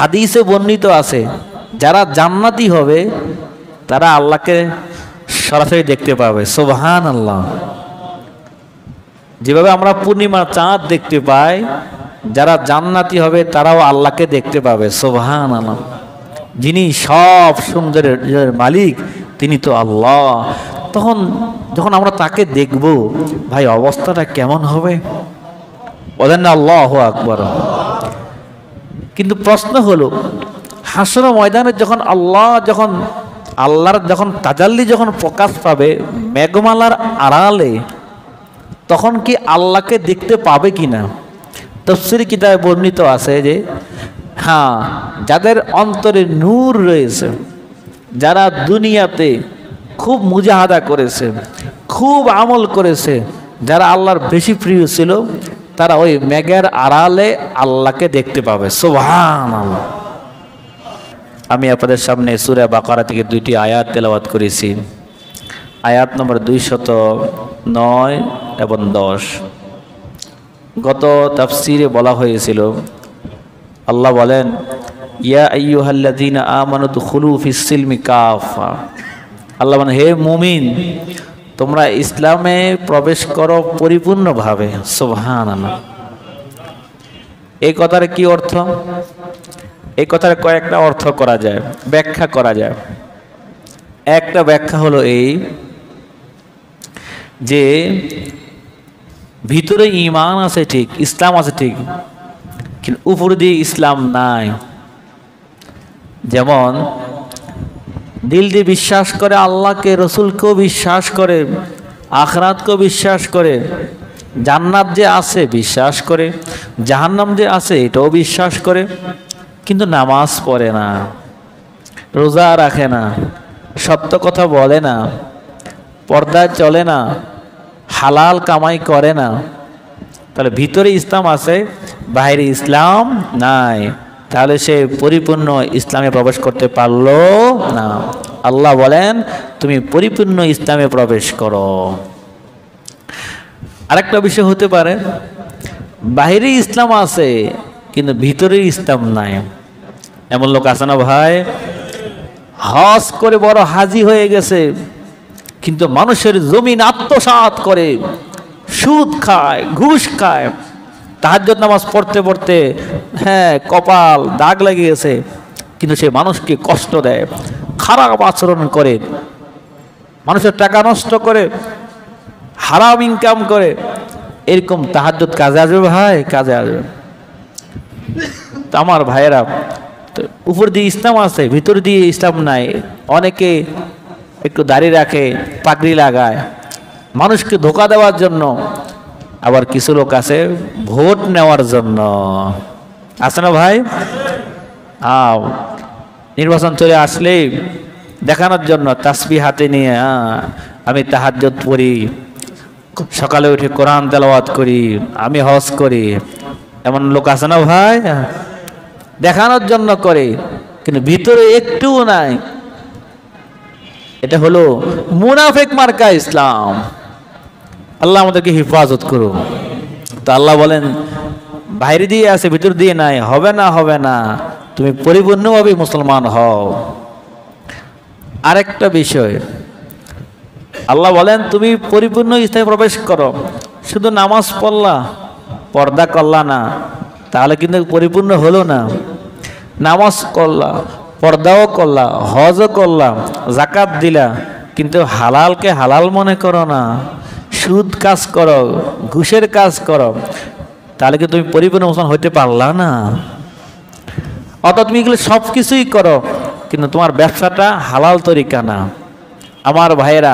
হাদিসে বর্ণিত আছে যারা জান্নাতি হবে তারা আল্লাহকে সরাসরি দেখতে পাবে। সুবহানাল্লাহ। যেভাবে আমরা পূর্ণিমার চাঁদ দেখতে পাই, যারা জান্নাতি হবে তারাও আল্লাহকে দেখতে পাবে। সুবহানাল্লাহ। যিনি সব সুন্দরের মালিক তিনি তো আল্লাহ। তখন যখন আমরা তাকে দেখব ভাই অবস্থাটা কেমন হবে? বলেন না আল্লাহু আকবার। কিন্তু প্রশ্ন হলো হাসর ময়দানে যখন আল্লাহর যখন তাজাল্লি যখন প্রকাশ পাবে মেঘমালার আড়ালে, তখন কি আল্লাহকে দেখতে পাবে কিনা? তাফসীর কিতাবে বর্ণিত আছে যে হ্যাঁ, যাদের অন্তরে নূর রয়েছে, যারা দুনিয়াতে খুব মুজাহাদা করেছে, খুব আমল করেছে, যারা আল্লাহর বেশি প্রিয় ছিল, তারা ওই মেঘের আড়ালে আল্লাহকে দেখতে পাবে। সুবহানাল্লাহ। আমি আপনাদের সামনে সূরা বাকারা থেকে দুইটি আয়াত তেলাওয়াত করেছি, আয়াত নম্বর 209 এবং 10। গত তাফসীরে বলা হয়েছিল, আল্লাহ বলেন ইয়া আইয়ুহাল্লাযীনা আমানু দুখুলু ফিস সিলমি কাফা। আল্লাহ বলেন হে মুমিন, তোমরা ইসলামে প্রবেশ করো পরিপূর্ণভাবে। সুবহানাল্লাহ। এই কথার কি অর্থ? এই কথার কয়েকটা অর্থ করা যায়, ব্যাখ্যা করা যায়। একটা ব্যাখ্যা হলো এই যে ভিতরে ঈমান আছে ঠিক, ইসলাম আছে ঠিক, কিন্তু উপর দিয়ে ইসলাম নাই। যেমন দিল দিয়ে বিশ্বাস করে আল্লাহকে, রসুলকেও বিশ্বাস করে, আখিরাতকেও বিশ্বাস করে, জান্নাত যে আছে বিশ্বাস করে, জাহান্নাম যে আছে এটাও বিশ্বাস করে, কিন্তু নামাজ পড়ে না, রোজা রাখে না, সত্য কথা বলে না, পর্দায় চলে না, হালাল কামাই করে না। তাহলে ভিতরে ইসলাম আছে, বাইরে ইসলাম নাই। তাহলে সে পরিপূর্ণ ইসলামে প্রবেশ করতে পারলো না। আল্লাহ বলেন তুমি পরিপূর্ণ ইসলামে প্রবেশ করো। আরেকটা বিষয় হতে পারে বাইরে ইসলাম আছে কিন্তু ভিতরে ইসলাম নাই। এমন লোক আছে না ভাই? হজ করে বড় হাজি হয়ে গেছে, কিন্তু মানুষের জমিন আত্মসাৎ করে, সুদ খায়, ঘুষ খায়, তাহাজ্জুদ নামাজ পড়তে পড়তে কপাল দাগ লেগে গেছে, কিন্তু সে মানুষকে কষ্ট দেয়, খারাপ আচরণ করে, মানুষের টাকা নষ্ট করে, হারাম ইনকাম করে। এরকম তাহাজ্জুদ কাজে আসবে ভাই? কাজে আসবে। আমার ভাইয়েরা, উপর দিয়ে ইসলাম আছে, ভিতর দিয়ে ইসলাম নাই। অনেকে একটু দাড়ি রাখে, পাগড়ি লাগায় মানুষকে ধোঁকা দেওয়ার জন্য, আবার কিছু লোক আছে ভোট নেওয়ার জন্য। আছে না ভাই? নির্বাচন চলে আসলেই দেখানোর জন্য তাসবিহ হাতে নিয়ে আমি তাহাজ্জুদ পড়ি, সকালে উঠে কোরআন তেলাওয়াত করি, আমি হজ করি। এমন লোক আছে না ভাই? দেখানোর জন্য করে, কিন্তু ভিতরে একটুও নাই। এটা হলো মুনাফিক মার্কা ইসলাম। আল্লাহ আমাদেরকে হেফাজত করুন। তো আল্লাহ বলেন বাইরে দিয়ে আছে, ভিতর দিয়ে নাই, হবে না, হবে না, তুমি পরিপূর্ণভাবে মুসলমান হও। আরেকটা বিষয় আল্লাহ বলেন তুমি পরিপূর্ণ ইসলামে প্রবেশ করো, শুধু নামাজ পড়লা, পর্দা করলা না, তাহলে কিন্তু পরিপূর্ণ হলো না। নামাজ করলা, পর্দাও করলা, হজও করলা, যাকাত দিলা, কিন্তু হালালকে হালাল মনে করো না, সুদ কাজ করো, ঘুষের কাজ করো, তাহলে কি তুমি পরিপূর্ণ মুসলমান হইতে পারলা না। অর্থাৎ তুমি এগুলো সব কিছুই করো, কিন্তু তোমার ব্যবসাটা হালাল তরিকা না। আমার ভাইয়েরা,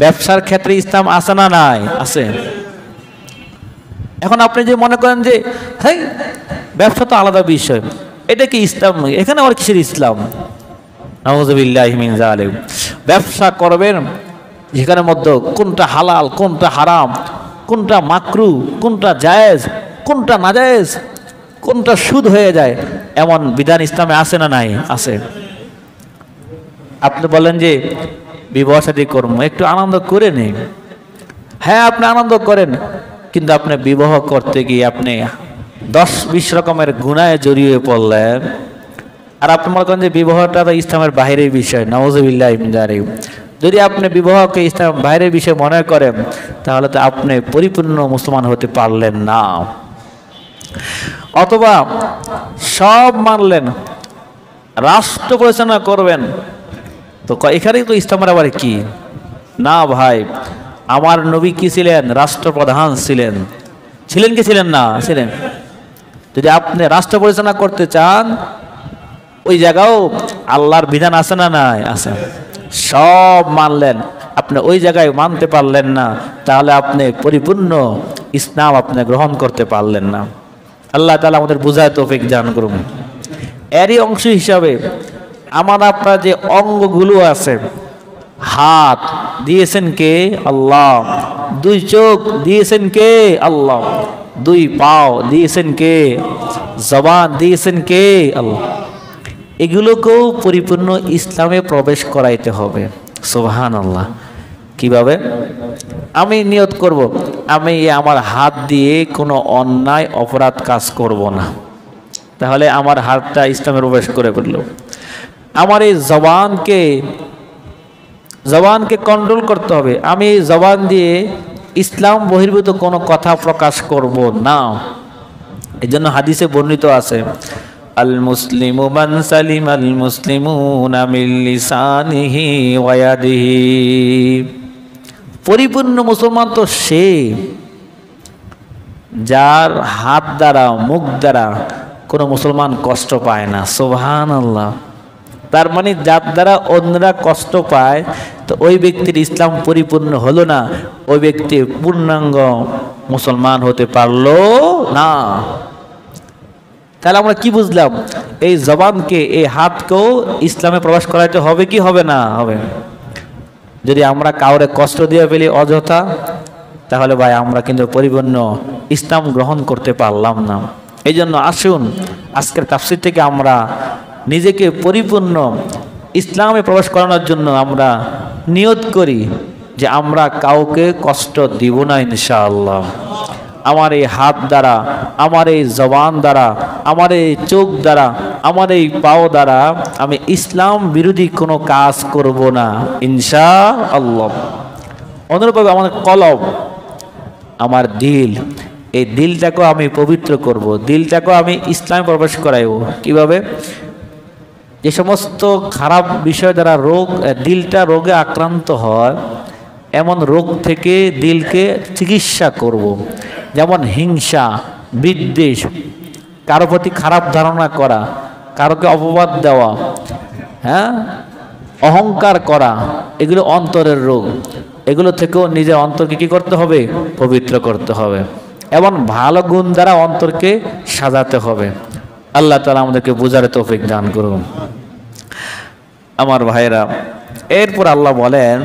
ব্যবসার ক্ষেত্রে ইসলাম আছে না নাই? আছে। এখন আপনি যে মনে করেন যে হ্যাঁ ব্যবসা তো আলাদা বিষয়, এটা কি ইসলাম নয়, এখানে আবার কিসের ইসলাম? নাউযুবিল্লাহি মিন যালিক। ব্যবসা করবেন যেখানের মধ্যে কোনটা হালাল, কোনটা হারাম, কোনটা মাকরু, কোনটা জায়েজ, কোনটা নাজায়েজ, কোনটা সুদ হয়ে যায়, এমন বিধান ইসলামে আছে না নাই? আছে। আপনি বলেন যে বিবাহ শাদী করবো, একটু আনন্দ করে নিন। হ্যাঁ আপনি আনন্দ করেন, কিন্তু আপনি বিবাহ করতে গিয়ে আপনি 10-20 রকমের গুনাহে জড়িয়ে পড়লেন, আর আপনি মনে করেন যে বিবাহটা তো ইসলামের বাইরের বিষয়, নাউযুবিল্লাহি মিন যালিক। যদি আপনি বিবাহকে ইসলাম বাইরের বিষয় মনে করেন তাহলে তো আপনি পরিপূর্ণ মুসলমান হতে পারলেন না। অথবা সব মানলেন, রাষ্ট্র পরিচালনা করবেন, তো এখানেই তো ইসলামের আবার কি? না ভাই, আমার নবী কি ছিলেন? রাষ্ট্রপ্রধান ছিলেন। ছিলেন কি ছিলেন না? ছিলেন। যদি আপনি রাষ্ট্র পরিচালনা করতে চান, ওই জায়গাও আল্লাহর বিধান আছে না? নাই, আছে। সব মানলেন, আপনি ওই জায়গায় মানতে পারলেন না, তাহলে আপনি পরিপূর্ণ ইসলাম আপনি গ্রহণ করতে পারলেন না। আল্লাহ তাআলা আমাদের বুঝায় তৌফিক দান করুন। এরই অংশ হিসাবে আমার আপনার যে অঙ্গগুলো আছে, হাত দিয়েছেন কে? আল্লাহ। দুই চোখ দিয়েছেন কে? আল্লাহ। দুই পাও দিয়েছেন কে? জবান দিয়েছেন কে? আল্লাহ। এগুলোকেও পরিপূর্ণ ইসলামে প্রবেশ করাইতে হবে। সুবহানাল্লাহ। কিভাবে? আমি নিয়ত করব, আমি আমার হাত দিয়ে কোনো অন্যায় অপরাধ কাজ করব না, তাহলে আমার হাতটা ইসলামে প্রবেশ করে ফেলল। আমার এই জবানকে কন্ট্রোল করতে হবে, আমি জবান দিয়ে ইসলাম বহির্ভূত কোনো কথা প্রকাশ করব না। এই জন্য হাদিসে বর্ণিত আছে, আল মুসলিমু মান সালিম আল মুসলিমুনা মিন লিসানিহি ওয়া ইয়াদিহি। পরিপূর্ণ মুসলমান তো সে যার হাত দ্বারা মুখ দ্বারা কোনো মুসলমান কষ্ট পায় না। সুবহানাল্লাহ। তার মানে যার দ্বারা অন্যরা কষ্ট পায়, তো ওই ব্যক্তির ইসলাম পরিপূর্ণ হলো না, ওই ব্যক্তি পূর্ণাঙ্গ মুসলমান হতে পারলো না। তাহলে আমরা কি বুঝলাম? এই জবানকে, এই হাতকেও ইসলামে প্রবেশ করাইতে হবে কি হবে না? হবে। যদি আমরা কাউরে কষ্ট দিয়ে ফেলি অযথা, তাহলে ভাই আমরা কিন্তু পরিপূর্ণ ইসলাম গ্রহণ করতে পারলাম না। এই জন্য আসুন আজকের তাফসীর থেকে আমরা নিজেকে পরিপূর্ণ ইসলামে প্রবেশ করানোর জন্য আমরা নিয়ত করি যে আমরা কাউকে কষ্ট দিব না ইনশাআল্লাহ। আমার এই হাত দ্বারা, আমার এই জবান দ্বারা, আমার এই চোখ দ্বারা, আমার এই পাও দ্বারা আমি ইসলাম বিরোধী কোনো কাজ করব না ইনশাআল্লাহ। অনুরূপভাবে আমার কলব, আমার দিল, এই দিলটাকেও আমি পবিত্র করব, দিলটাকেও আমি ইসলামে প্রবেশ করাইব। কিভাবে? যে সমস্ত খারাপ বিষয় দ্বারা দিলটা রোগে আক্রান্ত হয়, এমন রোগ থেকে দিলকে চিকিৎসা করব। যেমন হিংসা, বিদ্বেষ, কারো প্রতি খারাপ ধারণা করা, কারোকে অপবাদ দেওয়া, হ্যাঁ, অহংকার করা, এগুলো অন্তরের রোগ। এগুলো থেকেও নিজের অন্তরকে কি করতে হবে? পবিত্র করতে হবে। এবং ভালো গুণ দ্বারা অন্তরকে সাজাতে হবে। আল্লাহ তাআলা আমাদেরকে বুঝার তৌফিক দান করুন। আমার ভাইরা, এরপর আল্লাহ বলেন,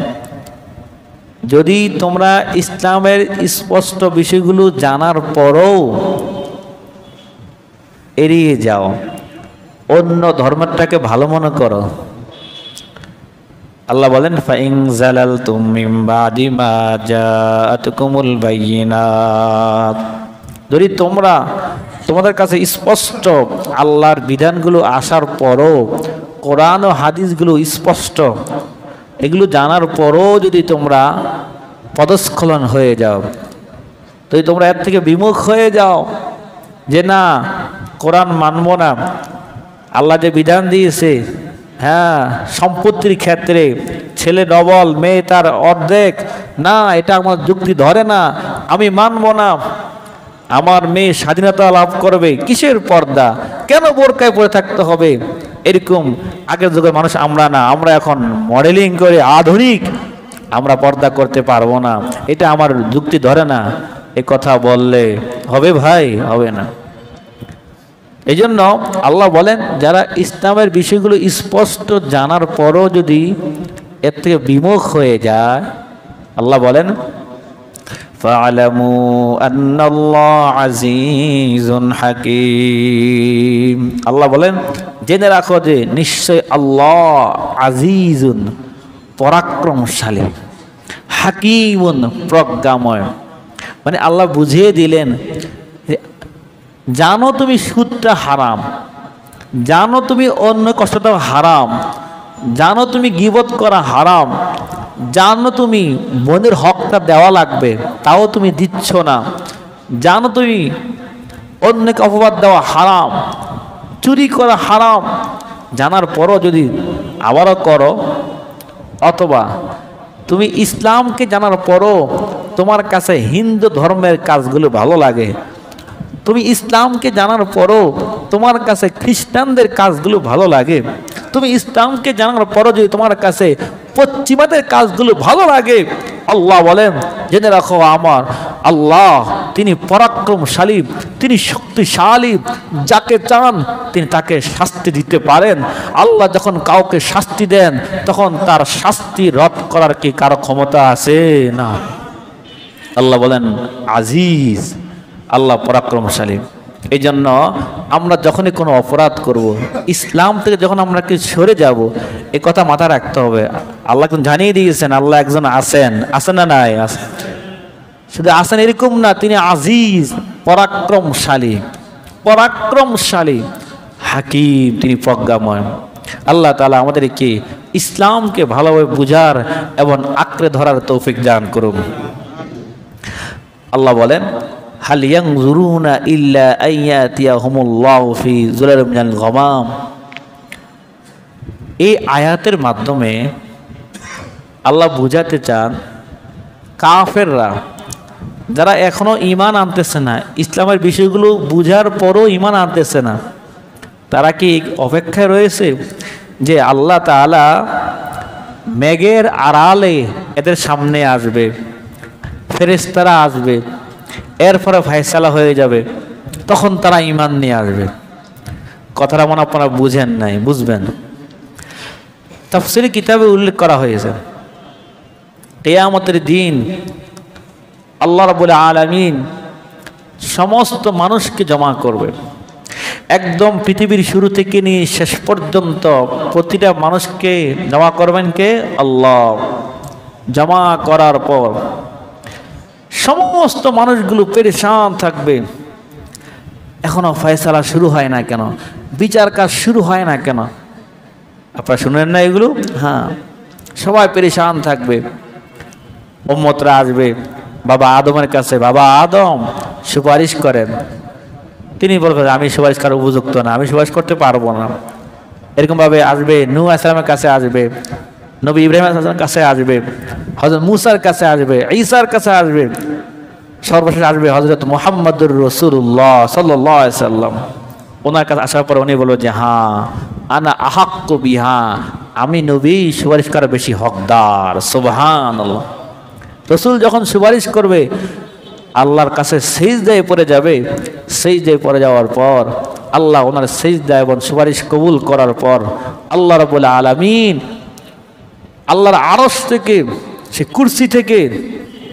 যদি তোমরা ইসলামের স্পষ্ট বিষয়গুলো জানার পরও এড়িয়ে যাও, অন্য ধর্মটাকে ভালো মনে করো, আল্লাহ বলেন ফাইন জালালতুম মিন বাদি মা জাআতকুমুল বাইয়িনাত। যদি তোমাদের কাছে স্পষ্ট আল্লাহর বিধানগুলো আসার পরও, কোরআন ও হাদিসগুলো স্পষ্ট, এগুলো জানার পরও যদি তোমরা পদস্খলন হয়ে যাও, যদি তোমরা এর থেকে বিমুখ হয়ে যাও যে না কোরআন মানব না, আল্লাহ যে বিধান দিয়েছে, হ্যাঁ, সম্পত্তির ক্ষেত্রে ছেলে ডবল, মেয়ে তার অর্ধেক, না এটা আমার যুক্তি ধরে না, আমি মানব না, আমার মেয়ে স্বাধীনতা লাভ করবে, কিসের পর্দা, কেন বোরকায় পরে থাকতে হবে, এরকম আগের যুগের মানুষ আমরা না, আমরা এখন মডেলিং করে আধুনিক, আমরা পর্দা করতে পারবো না, এটা আমার যুক্তি ধরে না, এ কথা বললে হবে ভাই? হবে না। এই জন্য আল্লাহ বলেন, যারা ইসলামের বিষয়গুলো স্পষ্ট জানার পরও যদি এর থেকে বিমুখ হয়ে যায়, আল্লাহ বলেন ফা'লামু আন্নাল্লাহ আজিজুন হাকীম। আল্লাহ বলেন জেনে রাখো যে নিশ্চয় আল্লাহ আজিজুন পরাক্রমশালী, হাকীমুন প্রজ্ঞাময়। মানে আল্লাহ বুঝিয়ে দিলেন, জানো তুমি সুদটা হারাম, জানো তুমি অন্য কষ্ট দেওয়া হারাম, জানো তুমি গীবত করা হারাম, জানো তুমি বোনের হকটা দেওয়া লাগবে তাও তুমি দিচ্ছ না, জানো তুমি অন্যকে অপবাদ দেওয়া হারাম, চুরি করা হারাম, জানার পরও যদি আবারও করো, অথবা তুমি ইসলামকে জানার পরও তোমার কাছে হিন্দু ধর্মের কাজগুলো ভালো লাগে, তুমি ইসলামকে জানার পরও তোমার কাছে খ্রিস্টানদের কাজগুলো ভালো লাগে, তুমি ইসলামকে জানার পরও যদি তোমার কাছে পশ্চিমাদের কাজগুলো ভালো লাগে, আল্লাহ বলেন জেনে রাখো আমার আল্লাহ তিনি পরাক্রমশালী, তিনি শক্তিশালী, যাকে চান তিনি তাকে শাস্তি দিতে পারেন। আল্লাহ যখন কাউকে শাস্তি দেন তখন তার শাস্তি রদ করার কি কারো ক্ষমতা আছে? না। আল্লাহ বলেন আজিজ, আল্লাহ পরাক্রমশালী। এই জন্য আমরা যখনই কোনো অপরাধ করব, ইসলাম থেকে যখন আমরা কি সরে যাব, এ কথা মাথায় রাখতে হবে। আল্লাহ কিন্তু জানিয়ে দিয়েছেন আল্লাহ একজন আছেন, আছেন না নাই? শুধু আছেন এরকম না, তিনি আজিজ, পরাক্রমশালী, পরাক্রমশালী, হাকিম, তিনি প্রজ্ঞাময়। আল্লাহ তাআলা আমাদেরকে ইসলামকে ভালোভাবে বুঝার এবং আঁকড়ে ধরার তৌফিক দান করুন। আল্লাহ বলেন হাল ইয়ানজুরুনা ইল্লা আইয়াতিয়াহুমুল্লাহু ফি যুলালিম মিনাল গামাম। এই আয়াতের মাধ্যমে আল্লাহ বুঝাতে চান কাফেররা যারা এখনো ঈমান আনতেছে না, ইসলামের বিষয়গুলো বুঝার পরও ঈমান আনতেছে না, তারা কি অপেক্ষায় রয়েছে যে আল্লাহ তাআলা মেঘের আড়ালে এদের সামনে আসবে, ফেরেশতারা আসবে, এরপরে ফয়সালা হয়ে যাবে, তখন তারা ঈমান নিয়ে আসবে? কথাটা মনে আপনারা বুঝেন নাই, বুঝবেন। তাফসীর কিতাবে উল্লেখ করা হয়েছে কিয়ামতের দিন আল্লাহ রাব্বুল আলামিন সমস্ত মানুষকে জমা করবে, একদম পৃথিবীর শুরু থেকে নিয়ে শেষ পর্যন্ত প্রতিটা মানুষকে জমা করবেন কে? আল্লাহ। জমা করার পর সমস্ত মানুষগুলো পেরেশান থাকবে, এখনো ফয়সালা শুরু হয় না কেন, বিচার কাজ শুরু হয় না কেন? আপনারা শুনেন না এগুলো? হ্যাঁ, সবাই পেরেশান থাকবে। উম্মতরা আসবে বাবা আদমের কাছে, বাবা আদম সুপারিশ করেন। তিনি বলবেন আমি সুপারিশ করার উপযুক্ত না, আমি সুপারিশ করতে পারবো না। এরকমভাবে আসবে, নূহ আলাইহিস সালামের কাছে আসবে, নবী ইব্রাহিম আলাইহিস সালামের কাছে আসবে, হযরত মুসার কাছে আসবে, ঈসার কাছে আসবে, সর্বশেষ আসবে হযরত মুহাম্মদুর রাসূলুল্লাহ সাল্লাল্লাহু আলাইহি সাল্লাম। ওনার কাছে আসার পর উনি বলল যে হ্যাঁ আনা আহাক্কু বিহা, আমি নবী সুপারিশ করার বেশি হকদার। সুবহানাল্লাহ। রাসূল যখন সুপারিশ করবে আল্লাহর কাছে সিজদায় পড়ে যাবে, সিজদায় পড়ে যাওয়ার পর আল্লাহ ওনার সিজদা এবং সুপারিশ কবুল করার পর আল্লাহ রাব্বুল আলামিন আল্লাহর আরশ থেকে, সে কুরসি থেকে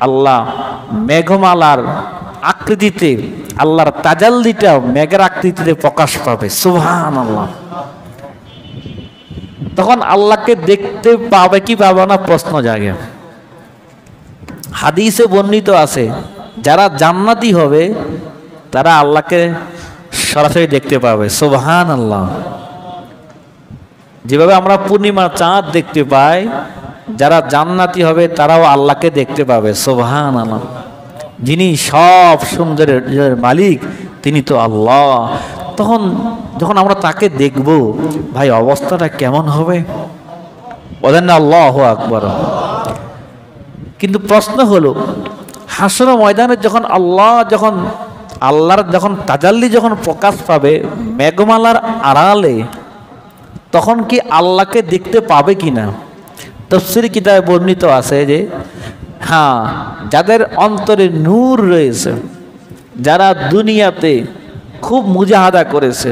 আল্লাহ মেঘমালার আকৃতিতে, আল্লাহর তাজাল্লিটা মেঘের আকৃতিতে প্রকাশ পাবে। সুবহানাল্লাহ। তখন আল্লাহকে দেখতে পাবে কি পাবে না প্রশ্ন জাগে। হাদিসে বর্ণিত আছে যারা জান্নাতি হবে তারা আল্লাহকে সরাসরি দেখতে পাবে। সুবহানাল্লাহ। যেভাবে আমরা পূর্ণিমার চাঁদ দেখতে পাই, যারা জান্নাতি হবে তারাও আল্লাহকে দেখতে পাবে। সুবহানাল্লাহ। যিনি সব সুন্দরের মালিক তিনি তো আল্লাহ। তখন যখন আমরা তাকে দেখব ভাই অবস্থাটা কেমন হবে? বলেন না আল্লাহু আকবার। কিন্তু প্রশ্ন হলো হাসর ময়দানে যখন আল্লাহর যখন তাজাল্লি যখন প্রকাশ পাবে মেঘমালার আড়ালে, তখন কি আল্লাহকে দেখতে পাবে কিনা? তাফসীর কিতাবে বর্ণিত আছে যে হ্যাঁ, যাদের অন্তরে নূর রয়েছে, যারা দুনিয়াতে খুব মুজাহাদা করেছে,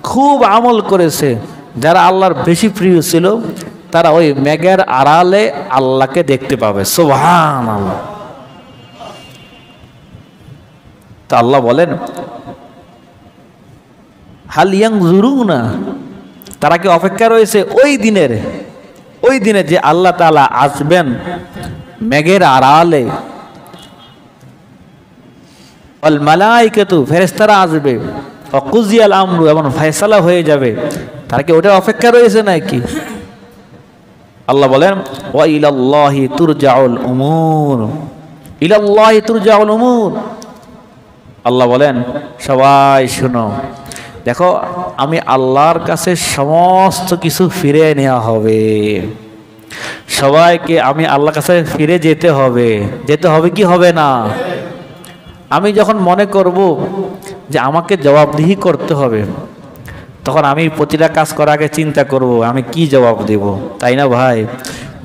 খুব আমল করেছে, যারা আল্লাহর বেশি প্রিয় ছিল, তারা ওই মেঘের আড়ালে আল্লাহকে দেখতে পাবে। সুবহানাল্লাহ। তা আল্লাহ বলেন হাল ইয়ানজুরুনা, তারা কি অপেক্ষা রয়েছে ওই দিনে যে আল্লাহ তাআলা আসবেন মেঘের আড়ালে, ওয়াল মালাইকাতু, ফেরেশতারা আসবে, অকুজিয়াল আমরু, এমন ফয়সালা হয়ে যাবে, তারা কি ওটা অপেক্ষা রয়েছে নাকি? আল্লাহ বলেন ওয়া ইলাল্লাহি তুরজাউল উমুর, ইলাল্লাহি তুরজাউল উমুর। আল্লাহ বলেন সবাই শুনো, দেখো আমি আল্লাহর কাছে সমস্ত কিছু ফিরে নেওয়া হবে, সবাইকে আমি আল্লাহর কাছে ফিরে যেতে হবে। যেতে হবে কি হবে না? আমি যখন মনে করব যে আমাকে জবাবদিহি করতে হবে, তখন আমি প্রতিটা কাজ করার আগে চিন্তা করব আমি কি জবাব দেব, তাই না ভাই?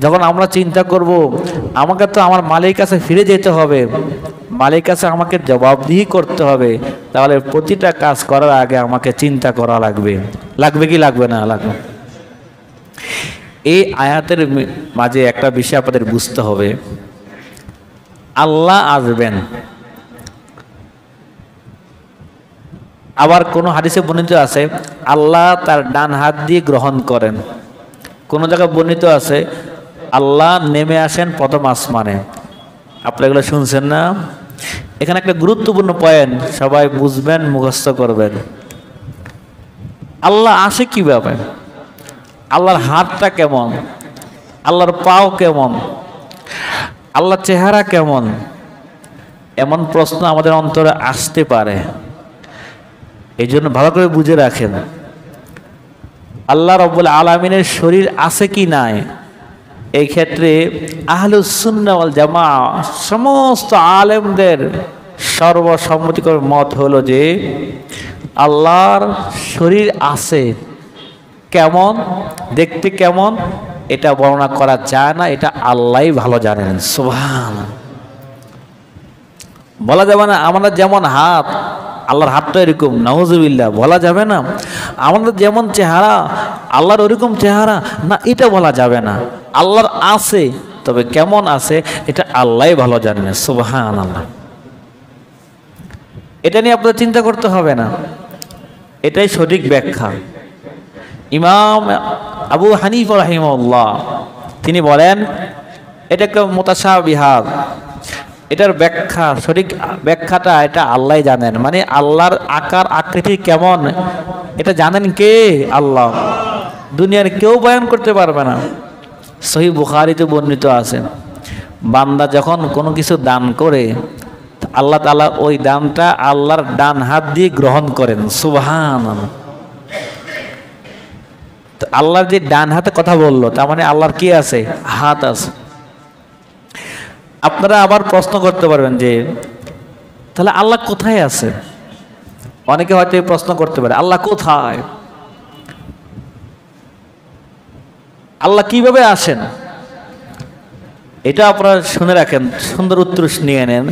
যখন আমরা চিন্তা করব আমাকে তো আমার মালিকের কাছে ফিরে যেতে হবে, মালিকের কাছে আমাকে জবাবদিহি করতে হবে, তাহলে প্রতিটা কাজ করার আগে আমাকে চিন্তা করা লাগবে। লাগবে কি লাগবে না? লাগবে। এই আয়াতের মাঝে একটা বিষয় আপনাদের বুঝতে হবে, আল্লাহ আসবেন। আবার কোন হাদিসে বর্ণিত আছে আল্লাহ তার ডান হাত দিয়ে গ্রহণ করেন। কোন জায়গায় বর্ণিত আছে আল্লাহ নেমে আসেন প্রথম আসমানে। আপনারা এগুলো শুনছেন না? এখানে একটা গুরুত্বপূর্ণ পয়েন্ট সবাই বুঝবেন, মুখস্থ করবেন। আল্লাহ আসে কিভাবে? আল্লাহর হাতটা কেমন? আল্লাহর পাও কেমন? আল্লাহর চেহারা কেমন? এমন প্রশ্ন আমাদের অন্তরে আসতে পারে। এই জন্য ভালো করে বুঝে রাখেন, আল্লাহ রাব্বুল আলামিনের শরীর আছে কি নাই, এই ক্ষেত্রে আহলুস সুন্নাহ ওয়াল জামাআহ সমস্ত আলেমদের সর্বসম্মতিকর মত হলো যে আল্লাহর শরীর আছে। কেমন, দেখতে কেমন, এটা বর্ণনা করা যায় না, এটা আল্লাহই ভালো জানেন। সুবহানাল্লাহ। বলা যাবে না আমাদের যেমন হাত, আল্লাহর হাতটা এরকম, নাউজুবিল্লাহ, বলা যাবে না। আমাদের যেমন চেহারা, আল্লাহর ওরকম চেহারা না, এটা বলা যাবে না। আল্লাহর আছে, তবে কেমন আছে এটা আল্লাহই ভালো জানেন। সুবহানাল্লাহ। এটা নিয়ে আপনাদের চিন্তা করতে হবে না, এটাই সঠিক ব্যাখ্যা। ইমাম আবু হানিফা রাহিমাহুল্লাহ তিনি বলেন এটা একটা মুতাশাবিহাত, এটার ব্যাখ্যা, সঠিক ব্যাখ্যাটা এটা আল্লাহ জানেন। মানে আল্লাহর আকার আকৃতি কেমন এটা জানেন কে? আল্লাহ। দুনিয়ার কেউ বয়ান করতে পারবে না। সহিহ বুখারীতে বর্ণিত আছে, বান্দা যখন কোনো কিছু দান করে আল্লাহ তাআলা ওই দানটা আল্লাহর ডান হাত দিয়ে গ্রহণ করেন। সুবহানাল্লাহ। আল্লাহর যে ডান হাতে কথা বললো, তার মানে আল্লাহর কি আছে? হাত আছে। আপনারা আবার প্রশ্ন করতে পারবেন যে তাহলে আল্লাহ কোথায় আছে? অনেকে হয়তো এই প্রশ্ন করতে পারে, আল্লাহ কোথায়? আল্লাহ কিভাবে আসেন? এটা আপনারা শুনে রাখেন, সুন্দর উত্তর নিয়ে নেন।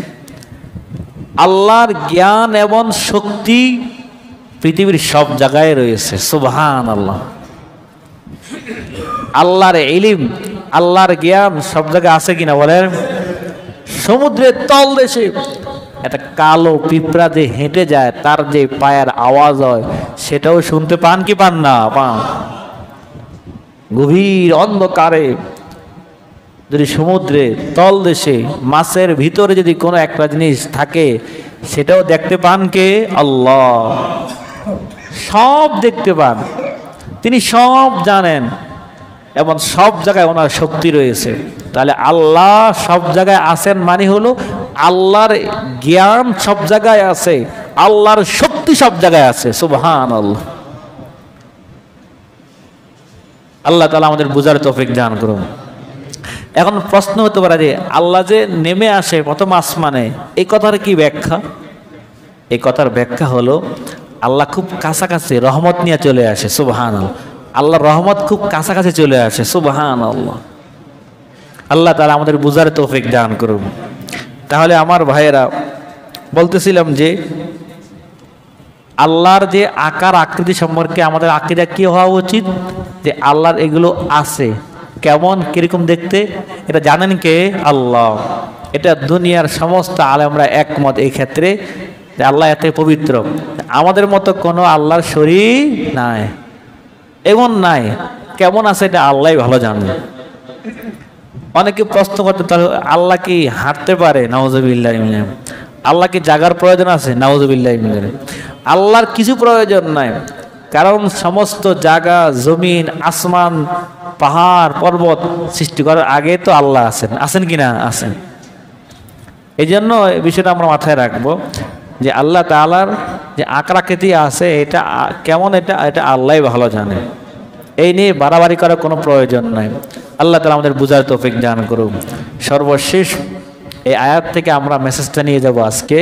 আল্লাহর জ্ঞান এবং শক্তি পৃথিবীর সব জায়গায় রয়েছে। সুবহানাল্লাহ। আল্লাহর ইলম, আল্লাহর জ্ঞান সব জায়গায় আছে কিনা বলেন? সমুদ্রের তল দেশে একটা কালো পিঁপড়া যে হেঁটে যায়, তার যে পায়ের আওয়াজ হয় সেটাও শুনতে পান কি পান না? পান। গভীর অন্ধকারে যদি সমুদ্রে তল দেশে মাছের ভিতরে যদি কোনো একটা জিনিস থাকে, সেটাও দেখতে পান কে? আল্লাহ। সব দেখতে পান, তিনি সব জানেন এবং সব জায়গায় ওনার শক্তি রয়েছে। তাহলে আল্লাহ সব জায়গায় আছেন মানে হলো আল্লাহর জ্ঞান সব জায়গায় আছে, আল্লাহর শক্তি সব জায়গায় আছে। সুবহানাল্লাহ। আল্লাহ তাআলা আমাদের বুঝার তৌফিক দান করুন। এখন প্রশ্ন হতে পারে যে আল্লাহ যে নেমে আসে প্রথম আসমানে, এই কথার কি ব্যাখ্যা? এই কথার ব্যাখ্যা হলো আল্লাহ খুব কাছাকাছি রহমত নিয়ে চলে আসে। সুবহানাল্লাহ। আল্লাহর রহমত খুব কাছাকাছি চলে আসে। সুবহানাল্লাহ। আল্লাহ তাআলা আমাদের বুঝার তৌফিক দান করুন। তাহলে আমার ভাইয়েরা, বলতেছিলাম যে আল্লাহর যে আকার আকৃতি সম্পর্কে আমাদের আকীদা কি হওয়া উচিত? যে আল্লাহর এগুলো আছে। কেমন, কিরকম দেখতে, এটা জানেন কে? আল্লাহ। এটা দুনিয়ার সমস্ত আলেমরা একমত এই ক্ষেত্রে যে আল্লাহ এত পবিত্র। আমাদের মতো কোনো আল্লাহর শরীর নাই, এমন নাই। কেমন আছে এটা আল্লাহই ভালো জানে। অনেকে প্রশ্ন করতে, তাহলে আল্লাহ কি হাঁটতে পারে? নাউজুবিল্লাহ। আল্লাহ কি জাগার প্রয়োজন আছে? নাউজুবিল্লাহ। আল্লাহর কিছু প্রয়োজন নাই, কারণ সমস্ত জায়গা, জমিন, আসমান, পাহাড়, পর্বত সৃষ্টি করার আগে তো আল্লাহ আছেন। আছেন কি না? আছেন। এই জন্য এই বিষয়টা আমরা মাথায় রাখবো যে আল্লাহ তাআলার যে আকৃতি আছে এটা কেমন, এটা আল্লাহই ভালো জানে। এই নিয়ে বাড়াবাড়ি করার কোনো প্রয়োজন নাই। আল্লাহ তাআলা আমাদের বুঝার তৌফিক দান করুন। সর্বশেষ এই আয়াত থেকে আমরা মেসেজটা নিয়ে যাব আজকে,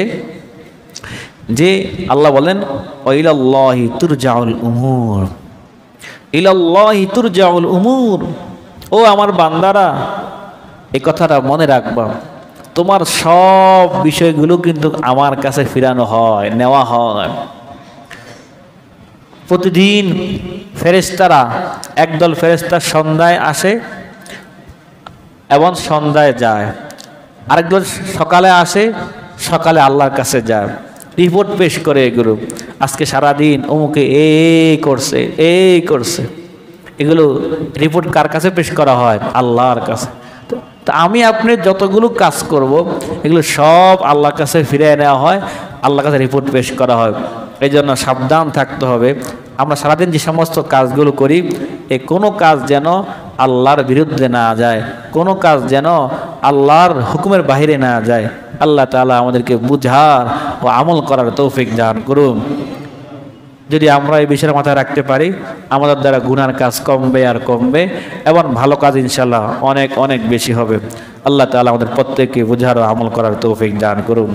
যে আল্লাহ বলেন ইলাল্লাহি তুরজাউল উমুর, ইলাল্লাহি তুরজাউল উমুর। ও আমার বান্দারা, এই কথাটা মনে রাখবা, তোমার সব বিষয়গুলো কিন্তু আমার কাছে ফিরানো হয়, নেওয়া হয়। প্রতিদিন ফেরেশতারা, একদল ফেরেশতা সন্ধ্যায় আসে এবং সন্ধ্যায় যায়, আরেকদল সকালে আসে, সকালে আল্লাহর কাছে যায়, রিপোর্ট পেশ করে এগুলো, আজকে সারাদিন অমুকে এই করছে, এই করছে। এগুলো রিপোর্ট কার কাছে পেশ করা হয়? আল্লাহর কাছে। তো আমি আপনি যতগুলো কাজ করব এগুলো সব আল্লাহর কাছে ফিরে নেওয়া হয়, আল্লাহর কাছে রিপোর্ট পেশ করা হয়। এই জন্য সাবধান থাকতে হবে। আমরা সারাদিন যে সমস্ত কাজগুলো করি, এই কোনো কাজ যেন আল্লাহর বিরুদ্ধে না যায়, কোনো কাজ যেন আল্লাহর হুকুমের বাইরে না যায়। আল্লাহ তাআলা আমাদেরকে বুঝার ও আমল করার তৌফিক দান করুন। যদি আমরা এই বিষয়ের মাথায় রাখতে পারি, আমাদের দ্বারা গুনার কাজ কমবে আর কমবে, এবং ভালো কাজ ইনশাআল্লাহ অনেক অনেক বেশি হবে। আল্লাহ তাআলা আমাদের প্রত্যেককে বুঝার ও আমল করার তৌফিক দান করুন।